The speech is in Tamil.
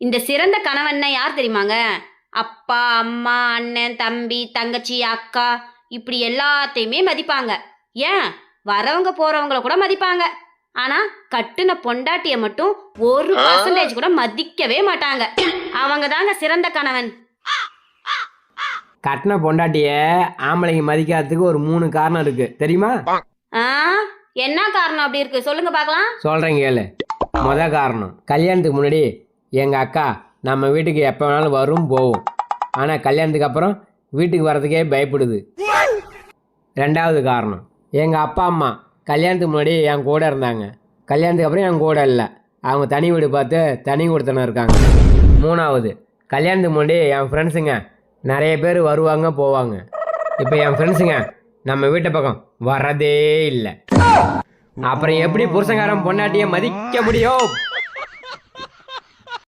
இந்த சிறந்த கணவன்னா யார் தெரியுமாங்க? அப்பா, அம்மா, அண்ணன், தம்பி, தங்கச்சி, அக்கா இப்படி எல்லாத்தையுமே மதிப்பாங்க. ஏன் வரவங்க போறவங்கள கூட மதிப்பாங்க. ஆனா கட்டுன பொண்டாட்டிய மட்டும் 1% கூட மதிக்கவே மாட்டாங்க. அவங்க தாங்க சிறந்த கணவன். கட்டின பொண்டாட்டிய ஆம்பளைங்க மதிக்காததுக்கு ஒரு 3 காரணம் இருக்கு தெரியுமா? ஆ என்ன காரணம் அப்படி இருக்கு சொல்லுங்க பார்க்கலாம். சொல்றேன் கேளு. காரணம், கல்யாணத்துக்கு முன்னாடி எங்க அக்கா நம்ம வீட்டுக்கு எப்போ வேணாலும் வரும் போகும். ஆனால் கல்யாணத்துக்கு அப்புறம் வீட்டுக்கு வர்றதுக்கே பயப்படுது. 2வது காரணம், எங்கள் அப்பா அம்மா கல்யாணத்துக்கு முன்னாடி என் கூட இருந்தாங்க. கல்யாணத்துக்கு அப்புறம் என் கூட இல்லை. அவங்க தனி வீடு பார்த்து தனி கொடுத்தன இருக்காங்க. 3வது, கல்யாணத்துக்கு முன்னாடி என் ஃப்ரெண்ட்ஸுங்க நிறைய பேர் வருவாங்க போவாங்க. இப்போ என் ஃப்ரெண்ட்ஸுங்க நம்ம வீட்டை பக்கம் வர்றதே இல்லை. அப்புறம் எப்படி புருஷங்காரன் பொண்டாட்டியை மதிக்க முடியும்?